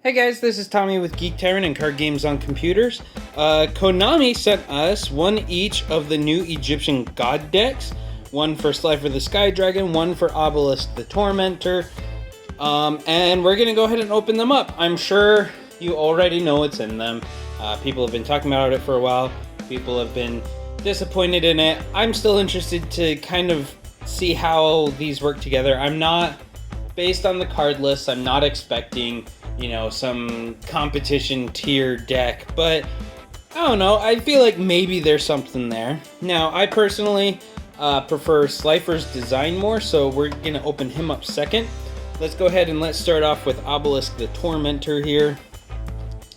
Hey guys, this is Tommy with Geek Tyrant and Card Games on Computers. Konami sent us one each of the new Egyptian God decks. One for Slifer the Sky Dragon, one for Obelisk the Tormentor. And we're going to go ahead and open them up. I'm sure you already know what's in them. People have been talking about it for a while. People have been disappointed in it. I'm still interested to kind of see how these work together. I'm not, based on the card list, I'm not expecting some competition tier deck, but I don't know, I feel like maybe there's something there. Now, I personally prefer Slifer's design more, so we're going to open him up second. Let's go ahead and let's start off with Obelisk the Tormentor here.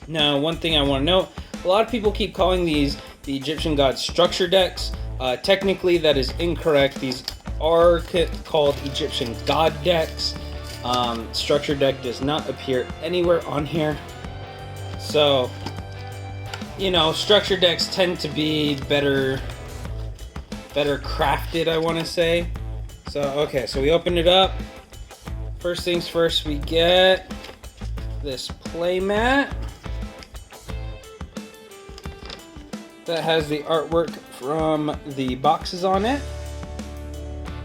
Now, one thing I want to note, a lot of people keep calling these the Egyptian God structure decks. Technically, that is incorrect. These are called Egyptian God decks. Structure deck does not appear anywhere on here. So, structure decks tend to be better crafted, I want to say. So, okay, so we open it up. First things first, we get this playmat that has the artwork from the boxes on it.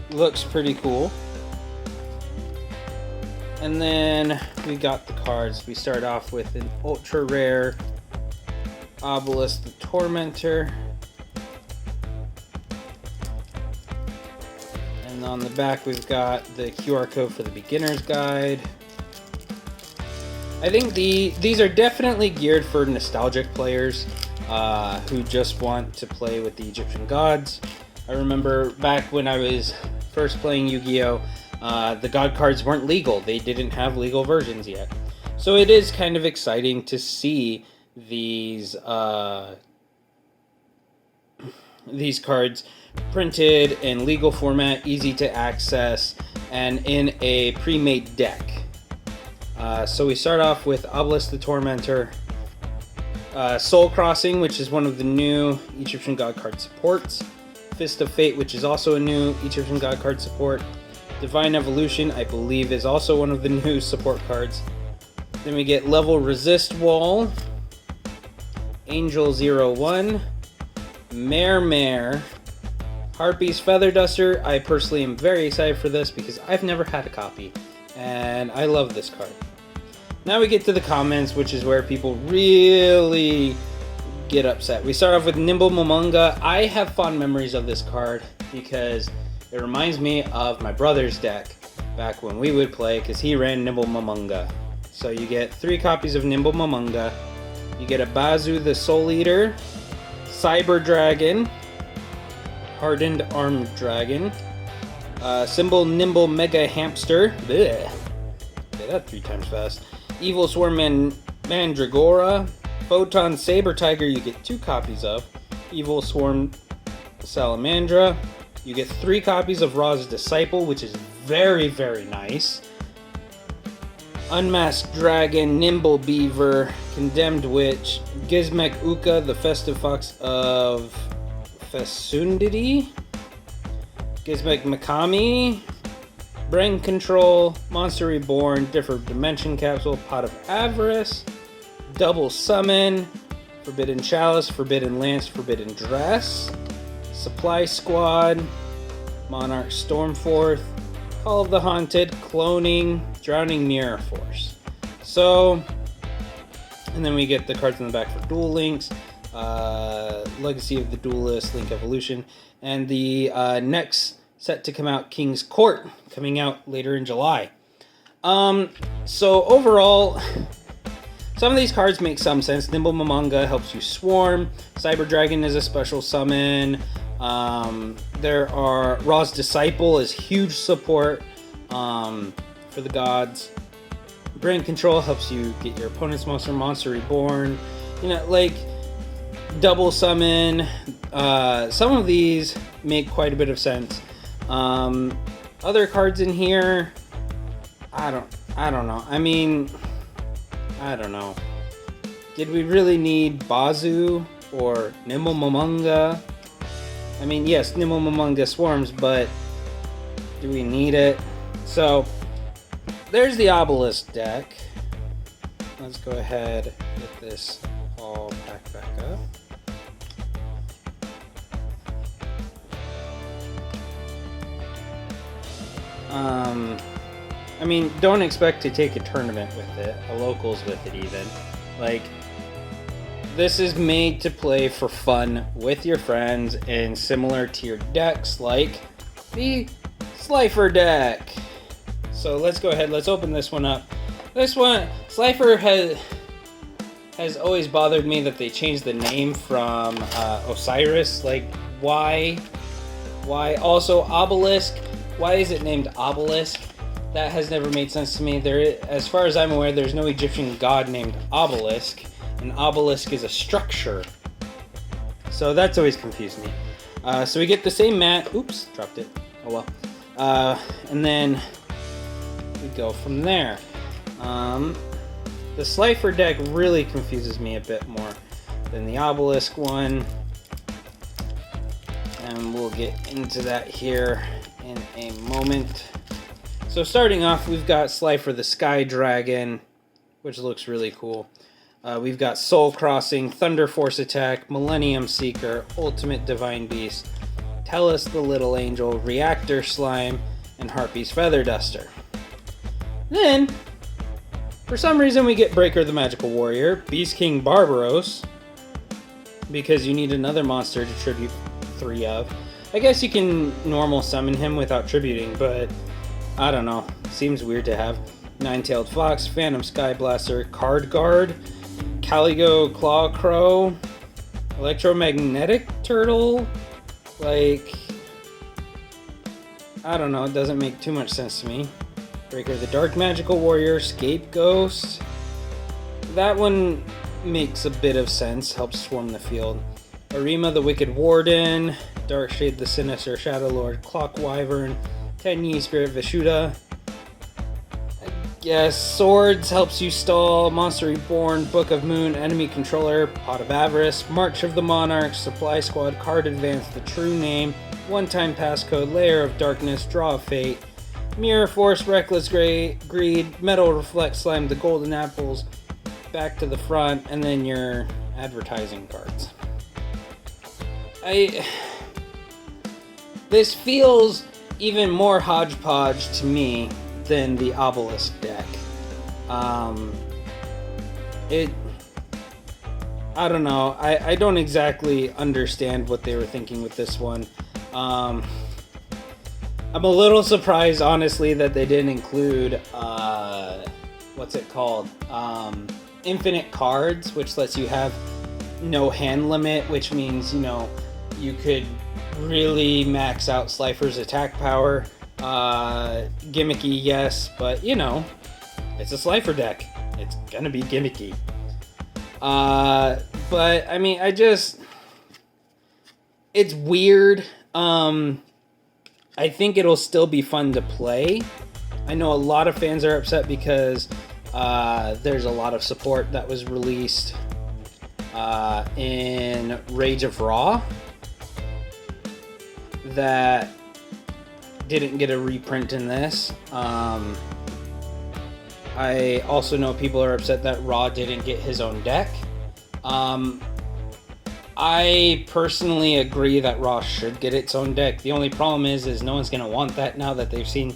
Looks pretty cool. And then we got the cards. We start off with an ultra rare Obelisk the Tormentor. And on the back we've got the QR code for the beginner's guide. I think these are definitely geared for nostalgic players who just want to play with the Egyptian gods. I remember back when I was first playing Yu-Gi-Oh! The God cards weren't legal. They didn't have legal versions yet. So it is kind of exciting to see these cards printed in legal format, easy to access, and in a pre-made deck. So we start off with Obelisk the Tormentor, Soul Crossing, which is one of the new Egyptian God card supports, Fist of Fate, which is also a new Egyptian God card support, Divine Evolution, I believe, is also one of the new support cards. Then we get Level Resist Wall, Angel 01, Mare, Harpy's Feather Duster. I personally am very excited for this because I've never had a copy, and I love this card. Now we get to the comments, which is where people really get upset. We start off with Nimble Momonga. I have fond memories of this card because it reminds me of my brother's deck back when we would play, because he ran Nimble Momonga. So you get 3 copies of Nimble Momonga. You get a Bazu the Soul Eater, Cyber Dragon, Hardened Armed Dragon, Symbol Nimble Mega Hamster. Blech. Say that 3 times fast. Evil Swarm Mandragora, Photon Saber Tiger. You get 2 copies of Evil Swarm Salamandra. You get 3 copies of Ra's Disciple, which is very, very nice. Unmasked Dragon, Nimble Beaver, Condemned Witch, Gizmek Uka, the Festive Fox of Fesundity, Gizmek Makami, Brain Control, Monster Reborn, Different Dimension Capsule, Pot of Avarice, Double Summon, Forbidden Chalice, Forbidden Lance, Forbidden Dress, Supply Squad, Monarch Stormforth, Call of the Haunted, Cloning, Drowning Mirror Force. So, and then we get the cards in the back for Duel Links, Legacy of the Duelist, Link Evolution, and the next set to come out, King's Court, coming out later in July. So overall, some of these cards make some sense. Nimble Momonga helps you swarm. Cyber Dragon is a special summon. There are Ra's Disciple is huge support for the gods. Brain Control helps you get your opponent's Monster Reborn. Double Summon. Some of these make quite a bit of sense. Other cards in here, I don't know. I don't know. Did we really need Bazu or Nimble Momonga? Yes, Nimble Momonga swarms, but do we need it? So, there's the Obelisk deck. let's go ahead and get this all packed back up. I mean, don't expect to take a tournament with it, a locals with it even. Like, this is made to play for fun with your friends in similar tiered decks like the Slifer deck. So let's go ahead, let's open this one up. This one, Slifer has always bothered me that they changed the name from Osiris. Like, why? Why? Also, Obelisk. Why is it named Obelisk? That has never made sense to me. There, as far as I'm aware, there's no Egyptian god named Obelisk. An obelisk is a structure. So that's always confused me. So we get the same mat. Oops, dropped it. Oh well. And then we go from there. The Slifer deck really confuses me a bit more than the obelisk one. And we'll get into that here in a moment. So starting off, we've got Slifer the Sky Dragon, which looks really cool. We've got Soul Crossing, Thunder Force Attack, Millennium Seeker, Ultimate Divine Beast, Tellus the Little Angel, Reactor Slime, and Harpy's Feather Duster. Then, for some reason, we get Breaker the Magical Warrior, Beast King Barbaros, because you need another monster to tribute 3 of. I guess you can normal summon him without tributing, but I don't know. Seems weird to have. Nine-Tailed Fox, Phantom Sky Blaster, Card Guard, Caligo Claw Crow, Electromagnetic Turtle. Like, I don't know. It doesn't make too much sense to me. Breaker the Dark Magical Warrior, Scapegoat. That one makes a bit of sense. Helps swarm the field. Arima the Wicked Warden, Darkshade the Sinister Shadow Lord, Clock Wyvern, Tenyi Spirit Vishuddha. Yes, Swords helps you stall, Monster Reborn, Book of Moon, Enemy Controller, Pot of Avarice, March of the Monarchs, Supply Squad, Card Advance, The True Name, One-Time Passcode, Layer of Darkness, Draw of Fate, Mirror Force, Reckless Greed, Metal Reflect Slime, The Golden Apples, back to the front, and then your advertising cards. This feels even more hodgepodge to me than the Obelisk deck. I don't know. I don't exactly understand what they were thinking with this one. I'm a little surprised, honestly, that they didn't include what's it called? Infinite cards, which lets you have no hand limit, which means, you know, you could really max out Slifer's attack power. Gimmicky, yes, but you know, it's a Slifer deck. It's gonna be gimmicky. But I mean, it's weird. I think it'll still be fun to play. I know a lot of fans are upset because there's a lot of support that was released in Rage of Raw that didn't get a reprint in this. I also know people are upset that Raw didn't get his own deck. I personally agree that Raw should get its own deck. The only problem is no one's going to want that now that they've seen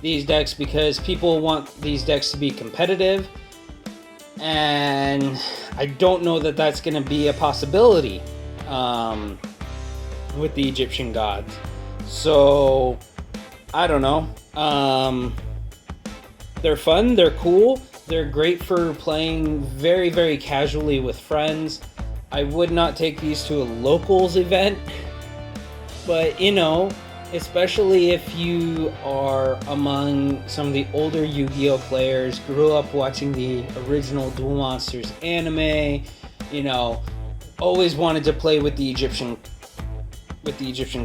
these decks, because people want these decks to be competitive, and I don't know that that's going to be a possibility with the Egyptian gods. So I don't know. They're fun, they're cool, they're great for playing very, very casually with friends. I would not take these to a locals event, but you know, especially if you are among some of the older Yu-Gi-Oh players, grew up watching the original Duel Monsters anime, you know, always wanted to play with the Egyptian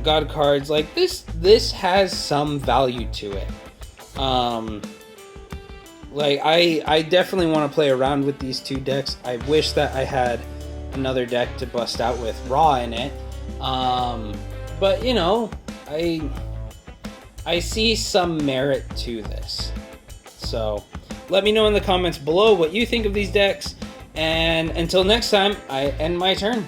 god cards. Like, this has some value to it. Like, I definitely want to play around with these two decks. I wish that I had another deck to bust out with Raw in it. But you know, I see some merit to this. So Let me know in the comments below what you think of these decks. And until next time, I end my turn.